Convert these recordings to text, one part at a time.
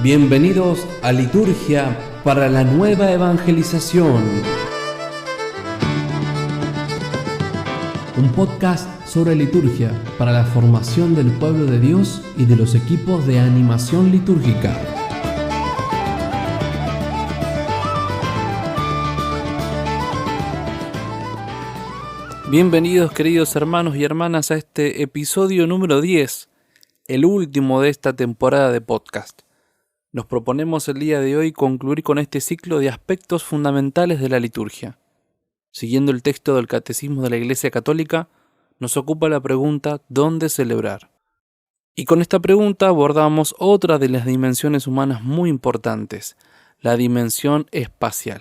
Bienvenidos a Liturgia para la Nueva Evangelización, un podcast sobre liturgia para la formación del pueblo de Dios y de los equipos de animación litúrgica. Bienvenidos, queridos hermanos y hermanas, a este episodio número 10, el último de esta temporada de podcast. Nos proponemos el día de hoy concluir con este ciclo de aspectos fundamentales de la liturgia. Siguiendo el texto del Catecismo de la Iglesia Católica, nos ocupa la pregunta ¿dónde celebrar? Y con esta pregunta abordamos otra de las dimensiones humanas muy importantes, la dimensión espacial.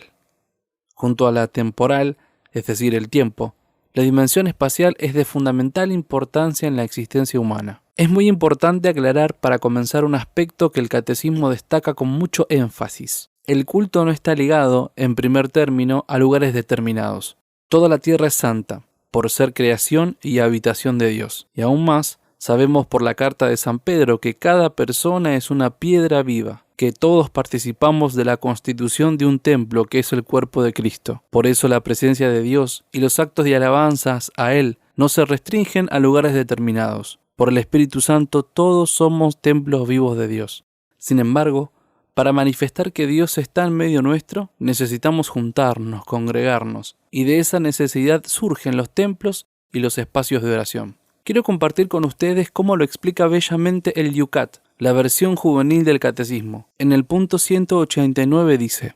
Junto a la temporal, es decir, el tiempo, la dimensión espacial es de fundamental importancia en la existencia humana. Es muy importante aclarar para comenzar un aspecto que el Catecismo destaca con mucho énfasis. El culto no está ligado, en primer término, a lugares determinados. Toda la tierra es santa, por ser creación y habitación de Dios. Y aún más, sabemos por la carta de San Pedro que cada persona es una piedra viva, que todos participamos de la constitución de un templo que es el cuerpo de Cristo. Por eso la presencia de Dios y los actos de alabanzas a Él no se restringen a lugares determinados. Por el Espíritu Santo todos somos templos vivos de Dios. Sin embargo, para manifestar que Dios está en medio nuestro, necesitamos juntarnos, congregarnos, y de esa necesidad surgen los templos y los espacios de oración. Quiero compartir con ustedes cómo lo explica bellamente el Yucat, la versión juvenil del Catecismo. En el punto 189 dice: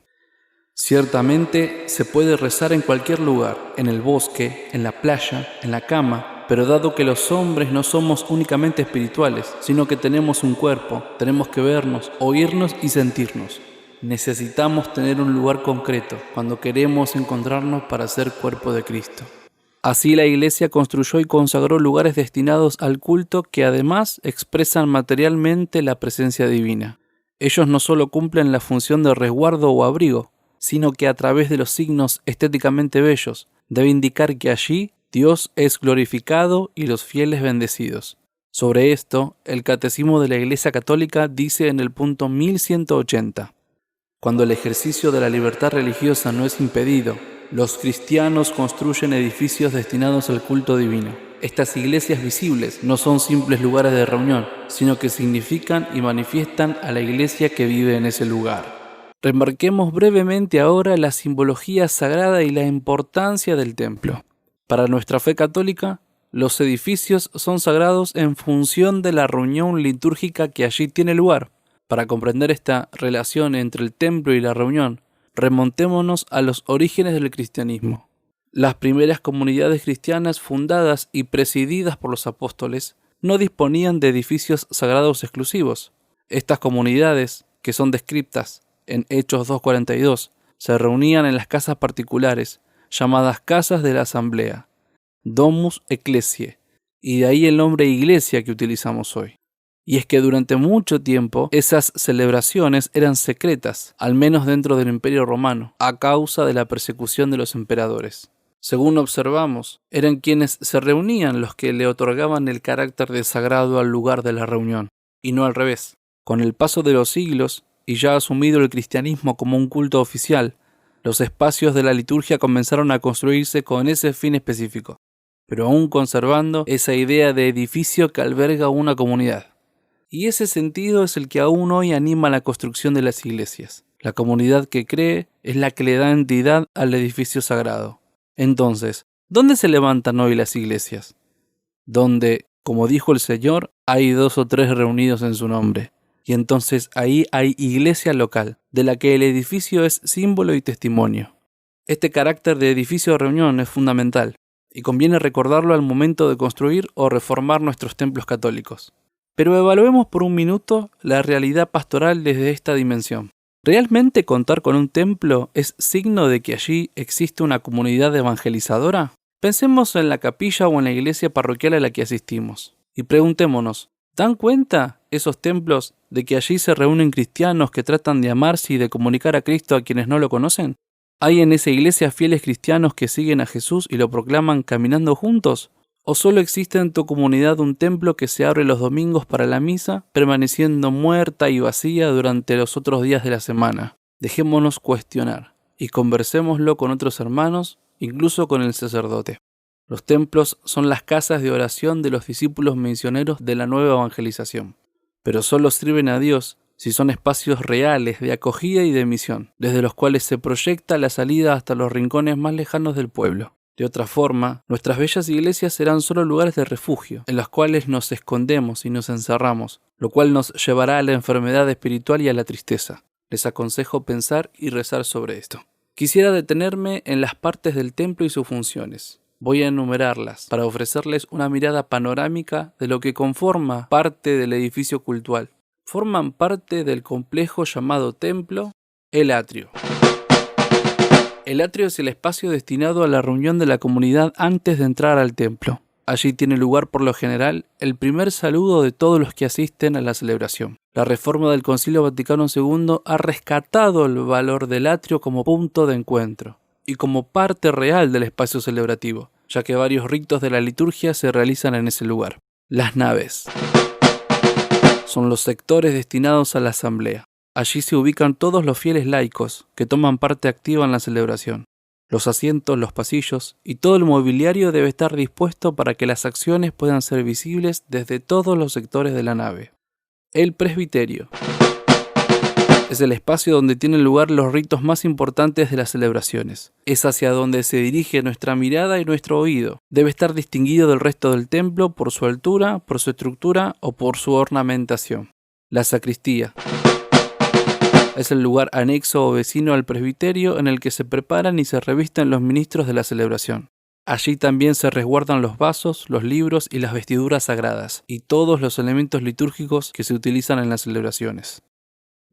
ciertamente se puede rezar en cualquier lugar, en el bosque, en la playa, en la cama, pero dado que los hombres no somos únicamente espirituales, sino que tenemos un cuerpo, tenemos que vernos, oírnos y sentirnos. Necesitamos tener un lugar concreto cuando queremos encontrarnos para ser cuerpo de Cristo. Así la Iglesia construyó y consagró lugares destinados al culto que además expresan materialmente la presencia divina. Ellos no solo cumplen la función de resguardo o abrigo, sino que a través de los signos estéticamente bellos, debe indicar que allí Dios es glorificado y los fieles bendecidos. Sobre esto, el Catecismo de la Iglesia Católica dice en el punto 1180: cuando el ejercicio de la libertad religiosa no es impedido, los cristianos construyen edificios destinados al culto divino. Estas iglesias visibles no son simples lugares de reunión, sino que significan y manifiestan a la iglesia que vive en ese lugar. Remarquemos brevemente ahora la simbología sagrada y la importancia del templo. Para nuestra fe católica, los edificios son sagrados en función de la reunión litúrgica que allí tiene lugar. Para comprender esta relación entre el templo y la reunión, remontémonos a los orígenes del cristianismo. Las primeras comunidades cristianas fundadas y presididas por los apóstoles no disponían de edificios sagrados exclusivos. Estas comunidades, que son descritas en Hechos 2:42, se reunían en las casas particulares, llamadas casas de la asamblea, Domus Ecclesiae, y de ahí el nombre iglesia que utilizamos hoy. Y es que durante mucho tiempo esas celebraciones eran secretas, al menos dentro del Imperio Romano, a causa de la persecución de los emperadores. Según observamos, eran quienes se reunían los que le otorgaban el carácter de sagrado al lugar de la reunión, y no al revés. Con el paso de los siglos, y ya asumido el cristianismo como un culto oficial, los espacios de la liturgia comenzaron a construirse con ese fin específico, pero aún conservando esa idea de edificio que alberga una comunidad. Y ese sentido es el que aún hoy anima la construcción de las iglesias. La comunidad que cree es la que le da entidad al edificio sagrado. Entonces, ¿dónde se levantan hoy las iglesias? Donde, como dijo el Señor, hay 2 o 3 reunidos en su nombre. Y entonces ahí hay iglesia local, de la que el edificio es símbolo y testimonio. Este carácter de edificio de reunión es fundamental, y conviene recordarlo al momento de construir o reformar nuestros templos católicos. Pero evaluemos por un minuto la realidad pastoral desde esta dimensión. ¿Realmente contar con un templo es signo de que allí existe una comunidad evangelizadora? Pensemos en la capilla o en la iglesia parroquial a la que asistimos, y preguntémonos, ¿dan cuenta esos templos de que allí se reúnen cristianos que tratan de amarse y de comunicar a Cristo a quienes no lo conocen? ¿Hay en esa iglesia fieles cristianos que siguen a Jesús y lo proclaman caminando juntos? ¿O solo existe en tu comunidad un templo que se abre los domingos para la misa, permaneciendo muerta y vacía durante los otros días de la semana? Dejémonos cuestionar y conversémoslo con otros hermanos, incluso con el sacerdote. Los templos son las casas de oración de los discípulos misioneros de la nueva evangelización, pero solo sirven a Dios si son espacios reales de acogida y de misión, desde los cuales se proyecta la salida hasta los rincones más lejanos del pueblo. De otra forma, nuestras bellas iglesias serán solo lugares de refugio, en los cuales nos escondemos y nos encerramos, lo cual nos llevará a la enfermedad espiritual y a la tristeza. Les aconsejo pensar y rezar sobre esto. Quisiera detenerme en las partes del templo y sus funciones. Voy a enumerarlas para ofrecerles una mirada panorámica de lo que conforma parte del edificio cultual. Forman parte del complejo llamado templo, el atrio. El atrio es el espacio destinado a la reunión de la comunidad antes de entrar al templo. Allí tiene lugar por lo general el primer saludo de todos los que asisten a la celebración. La reforma del Concilio Vaticano II ha rescatado el valor del atrio como punto de encuentro y como parte real del espacio celebrativo, ya que varios ritos de la liturgia se realizan en ese lugar. Las naves son los sectores destinados a la asamblea. Allí se ubican todos los fieles laicos que toman parte activa en la celebración. Los asientos, los pasillos y todo el mobiliario debe estar dispuesto para que las acciones puedan ser visibles desde todos los sectores de la nave. El presbiterio es el espacio donde tienen lugar los ritos más importantes de las celebraciones. Es hacia donde se dirige nuestra mirada y nuestro oído. Debe estar distinguido del resto del templo por su altura, por su estructura o por su ornamentación. La sacristía es el lugar anexo o vecino al presbiterio en el que se preparan y se revisten los ministros de la celebración. Allí también se resguardan los vasos, los libros y las vestiduras sagradas, y todos los elementos litúrgicos que se utilizan en las celebraciones.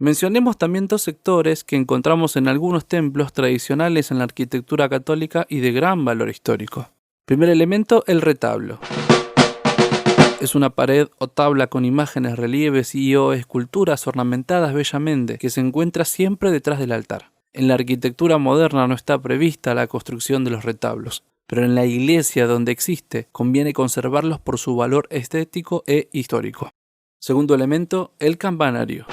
Mencionemos también dos sectores que encontramos en algunos templos tradicionales en la arquitectura católica y de gran valor histórico. Primer elemento, el retablo. Es una pared o tabla con imágenes, relieves y o esculturas ornamentadas bellamente que se encuentra siempre detrás del altar. En la arquitectura moderna no está prevista la construcción de los retablos, pero en la iglesia donde existe conviene conservarlos por su valor estético e histórico. Segundo elemento, el campanario,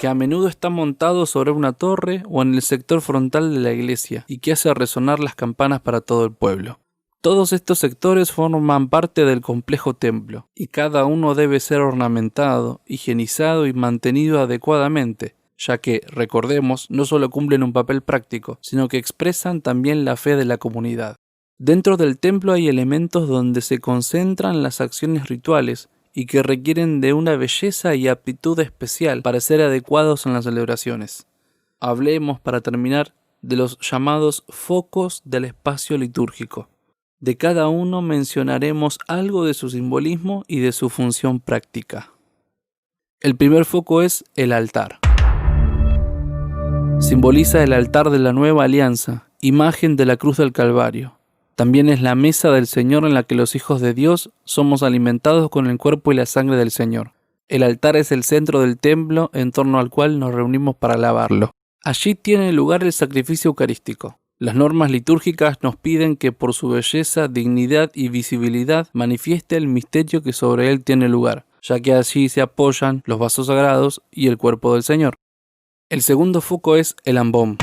que a menudo está montado sobre una torre o en el sector frontal de la iglesia y que hace resonar las campanas para todo el pueblo. Todos estos sectores forman parte del complejo templo, y cada uno debe ser ornamentado, higienizado y mantenido adecuadamente, ya que, recordemos, no solo cumplen un papel práctico, sino que expresan también la fe de la comunidad. Dentro del templo hay elementos donde se concentran las acciones rituales y que requieren de una belleza y aptitud especial para ser adecuados en las celebraciones. Hablemos, para terminar, de los llamados focos del espacio litúrgico. De cada uno mencionaremos algo de su simbolismo y de su función práctica. El primer foco es el altar. Simboliza el altar de la nueva alianza, imagen de la cruz del Calvario. También es la mesa del Señor en la que los hijos de Dios somos alimentados con el cuerpo y la sangre del Señor. El altar es el centro del templo en torno al cual nos reunimos para alabarlo. Allí tiene lugar el sacrificio eucarístico. Las normas litúrgicas nos piden que por su belleza, dignidad y visibilidad manifieste el misterio que sobre él tiene lugar, ya que allí se apoyan los vasos sagrados y el cuerpo del Señor. El segundo foco es el ambón,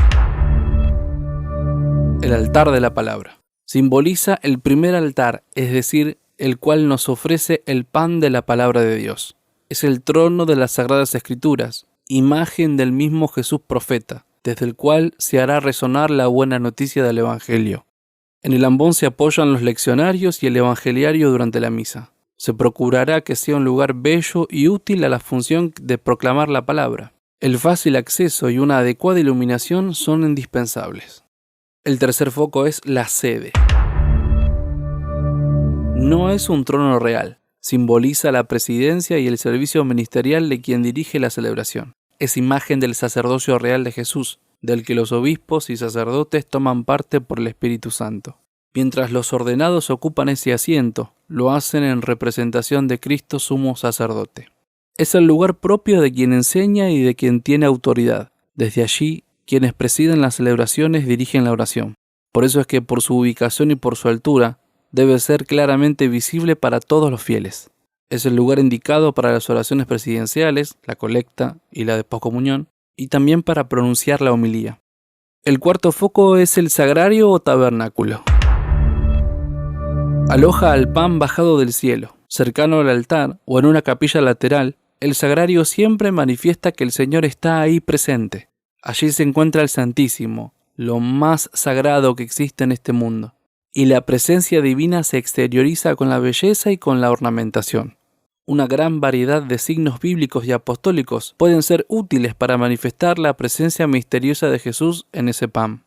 el altar de la palabra. Simboliza el primer altar, es decir, el cual nos ofrece el pan de la palabra de Dios. Es el trono de las Sagradas Escrituras, imagen del mismo Jesús profeta, desde el cual se hará resonar la buena noticia del Evangelio. En el ambón se apoyan los leccionarios y el evangeliario durante la misa. Se procurará que sea un lugar bello y útil a la función de proclamar la palabra. El fácil acceso y una adecuada iluminación son indispensables. El tercer foco es la sede. No es un trono real. Simboliza la presidencia y el servicio ministerial de quien dirige la celebración. Es imagen del sacerdocio real de Jesús, del que los obispos y sacerdotes toman parte por el Espíritu Santo. Mientras los ordenados ocupan ese asiento, lo hacen en representación de Cristo sumo sacerdote. Es el lugar propio de quien enseña y de quien tiene autoridad. Desde allí, quienes presiden las celebraciones dirigen la oración. Por eso es que por su ubicación y por su altura, debe ser claramente visible para todos los fieles. Es el lugar indicado para las oraciones presidenciales, la colecta y la de poscomunión, y también para pronunciar la homilía. El cuarto foco es el sagrario o tabernáculo. Aloja al pan bajado del cielo. Cercano al altar o en una capilla lateral, el sagrario siempre manifiesta que el Señor está ahí presente. Allí se encuentra el Santísimo, lo más sagrado que existe en este mundo, y la presencia divina se exterioriza con la belleza y con la ornamentación. Una gran variedad de signos bíblicos y apostólicos pueden ser útiles para manifestar la presencia misteriosa de Jesús en ese pan.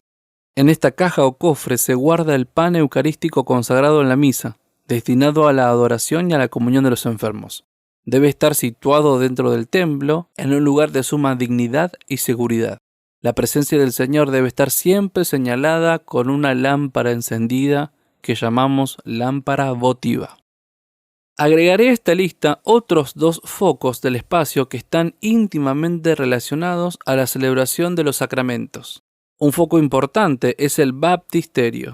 En esta caja o cofre se guarda el pan eucarístico consagrado en la misa, destinado a la adoración y a la comunión de los enfermos. Debe estar situado dentro del templo, en un lugar de suma dignidad y seguridad. La presencia del Señor debe estar siempre señalada con una lámpara encendida que llamamos lámpara votiva. Agregaré a esta lista otros 2 focos del espacio que están íntimamente relacionados a la celebración de los sacramentos. Un foco importante es el baptisterio.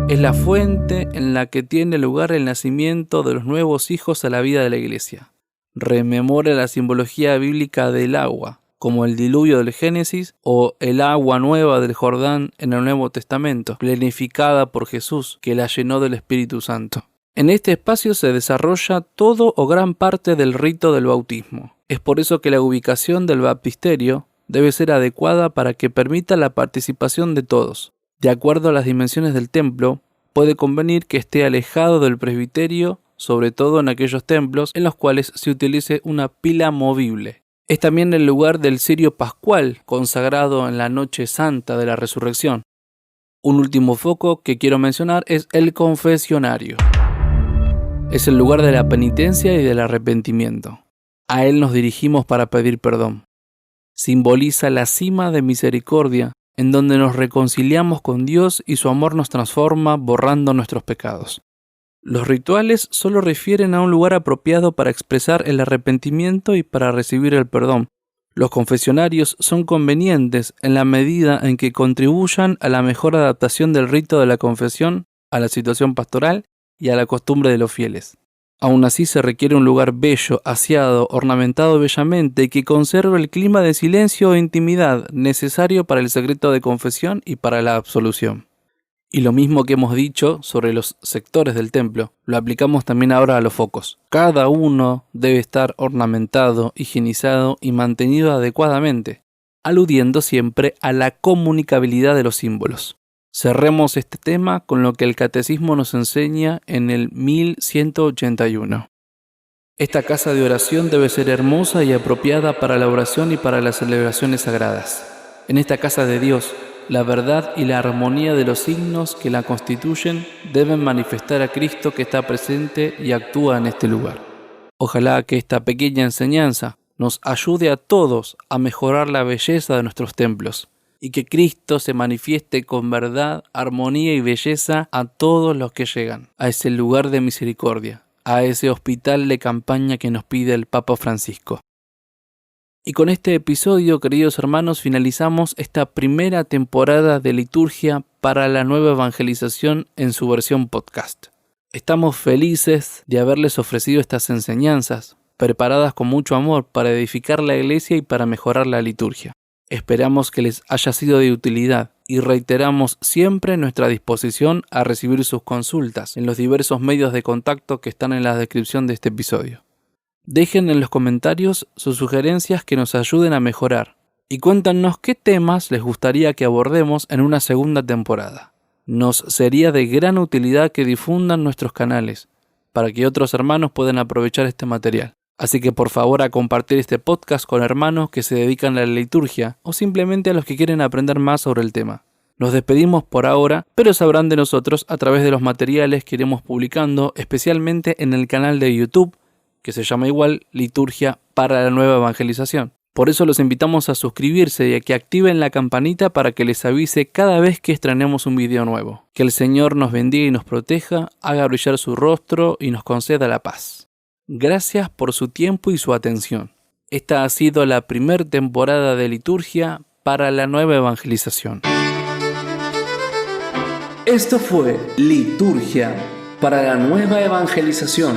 Es la fuente en la que tiene lugar el nacimiento de los nuevos hijos a la vida de la Iglesia. Rememora la simbología bíblica del agua, como el diluvio del Génesis o el agua nueva del Jordán en el Nuevo Testamento, plenificada por Jesús, que la llenó del Espíritu Santo. En este espacio se desarrolla todo o gran parte del rito del bautismo. Es por eso que la ubicación del baptisterio debe ser adecuada para que permita la participación de todos. De acuerdo a las dimensiones del templo, puede convenir que esté alejado del presbiterio, sobre todo en aquellos templos en los cuales se utilice una pila movible. Es también el lugar del cirio pascual, consagrado en la noche santa de la resurrección. Un último foco que quiero mencionar es el confesionario. Es el lugar de la penitencia y del arrepentimiento. A él nos dirigimos para pedir perdón. Simboliza la cima de misericordia, en donde nos reconciliamos con Dios y su amor nos transforma borrando nuestros pecados. Los rituales solo refieren a un lugar apropiado para expresar el arrepentimiento y para recibir el perdón. Los confesionarios son convenientes en la medida en que contribuyan a la mejor adaptación del rito de la confesión, a la situación pastoral y a la costumbre de los fieles. Aún así se requiere un lugar bello, aseado, ornamentado bellamente y que conserve el clima de silencio e intimidad necesario para el secreto de confesión y para la absolución. Y lo mismo que hemos dicho sobre los sectores del templo, lo aplicamos también ahora a los focos. Cada uno debe estar ornamentado, higienizado y mantenido adecuadamente, aludiendo siempre a la comunicabilidad de los símbolos. Cerremos este tema con lo que el Catecismo nos enseña en el 1181. Esta casa de oración debe ser hermosa y apropiada para la oración y para las celebraciones sagradas. En esta casa de Dios, la verdad y la armonía de los signos que la constituyen deben manifestar a Cristo que está presente y actúa en este lugar. Ojalá que esta pequeña enseñanza nos ayude a todos a mejorar la belleza de nuestros templos y que Cristo se manifieste con verdad, armonía y belleza a todos los que llegan a ese lugar de misericordia, a ese hospital de campaña que nos pide el Papa Francisco. Y con este episodio, queridos hermanos, finalizamos esta primera temporada de liturgia para la nueva evangelización en su versión podcast. Estamos felices de haberles ofrecido estas enseñanzas, preparadas con mucho amor para edificar la iglesia y para mejorar la liturgia. Esperamos que les haya sido de utilidad y reiteramos siempre nuestra disposición a recibir sus consultas en los diversos medios de contacto que están en la descripción de este episodio. Dejen en los comentarios sus sugerencias que nos ayuden a mejorar y cuéntanos qué temas les gustaría que abordemos en una segunda temporada. Nos sería de gran utilidad que difundan nuestros canales para que otros hermanos puedan aprovechar este material. Así que por favor a compartir este podcast con hermanos que se dedican a la liturgia o simplemente a los que quieren aprender más sobre el tema. Nos despedimos por ahora, pero sabrán de nosotros a través de los materiales que iremos publicando, especialmente en el canal de YouTube, que se llama igual Liturgia para la Nueva Evangelización. Por eso los invitamos a suscribirse y a que activen la campanita para que les avise cada vez que estrenemos un video nuevo. Que el Señor nos bendiga y nos proteja, haga brillar su rostro y nos conceda la paz. Gracias por su tiempo y su atención. Esta ha sido la primera temporada de Liturgia para la Nueva Evangelización. Esto fue Liturgia para la Nueva Evangelización.